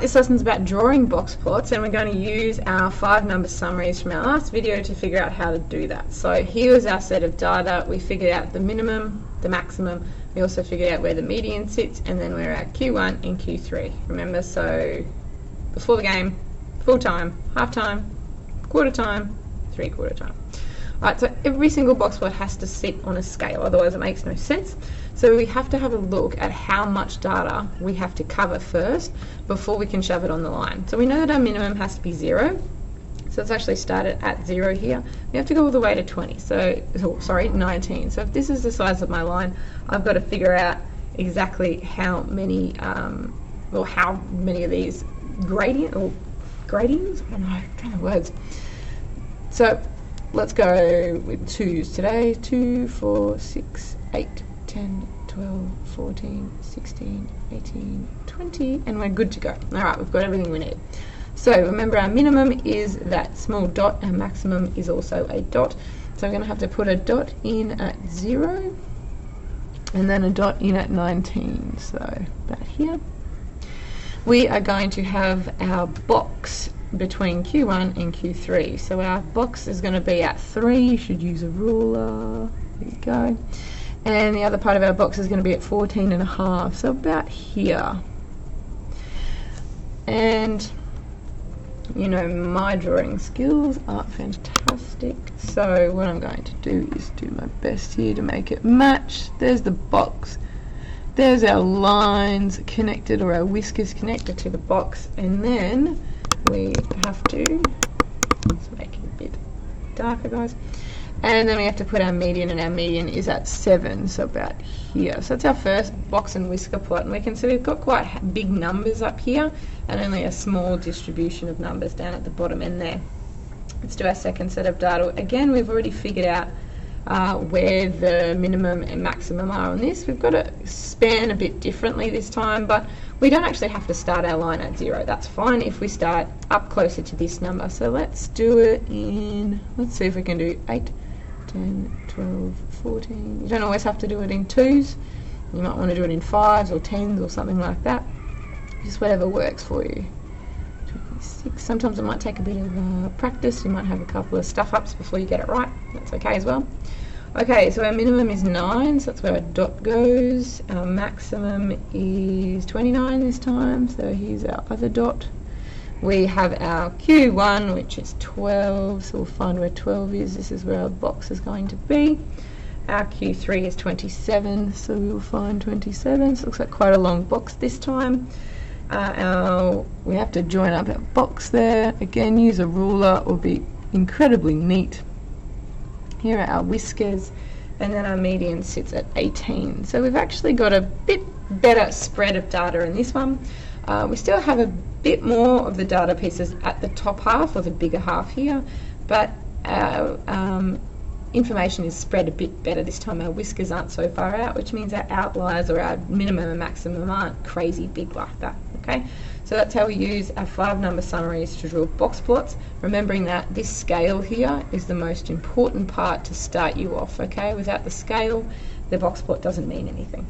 this lesson's about drawing box plots, and we're going to use our 5 number summaries from our last video to figure out how to do that. So here's our set of data. We figured out the minimum, the maximum. We also figured out where the median sits, and then we're at Q1 and Q3. Remember, so before the game, full time, half time, quarter time, 3/4 time. Alright, so every single box plot has to sit on a scale, otherwise it makes no sense. So we have to have a look at how much data we have to cover first before we can shove it on the line. So we know that our minimum has to be 0. So let's actually start it at 0 here. We have to go all the way to 20. So, sorry, 19. So if this is the size of my line, I've got to figure out exactly how many, or how many of these gradients? I don't know, kind of words. So let's go with 2's today. 2, 4, 6, 8, 10, 12, 14, 16, 18, 20, and we're good to go. Alright, we've got everything we need. So remember, our minimum is that small dot, our maximum is also a dot. So we're going to have to put a dot in at 0, and then a dot in at 19, so about here. We are going to have our box between Q1 and Q3. So our box is going to be at 3. You should use a ruler. There you go. And the other part of our box is going to be at 14.5, so about here. And you know, my drawing skills aren't fantastic, so what I'm going to do is do my best here to make it match. There's the box, there's our lines connected, or our whiskers connected to the box, and then we have to, let's make it a bit darker, guys, and then we have to put our median, and our median is at 7, so about here. So that's our first box and whisker plot, and we can see we've got quite big numbers up here and only a small distribution of numbers down at the bottom end there. Let's do our second set of data. Again, we've already figured out where the minimum and maximum are on this. We've got to span a bit differently this time, but we don't actually have to start our line at 0. That's fine if we start up closer to this number. So let's do it in, let's see if we can do 8, 10, 12, 14. You don't always have to do it in 2s. You might want to do it in 5s or 10s or something like that. Just whatever works for you. 26. Sometimes it might take a bit of practice. You might have a couple of stuff-ups before you get it right. That's okay as well. Okay, so our minimum is 9, so that's where our dot goes. Our maximum is 29 this time, so here's our other dot. We have our Q1, which is 12, so we'll find where 12 is. This is where our box is going to be. Our Q3 is 27, so we'll find 27. So it looks like quite a long box this time. We have to join up our box there. Again, use a ruler or be incredibly neat. Here are our whiskers, and then our median sits at 18. So we've actually got a bit better spread of data in this one. We still have a bit more of the data pieces at the top half, or the bigger half here, but our information is spread a bit better this time. Our whiskers aren't so far out, which means our outliers or our minimum and maximum aren't crazy big like that. Okay, so that's how we use our 5 number summaries to draw box plots, remembering that this scale here is the most important part to start you off. Okay, without the scale, the box plot doesn't mean anything.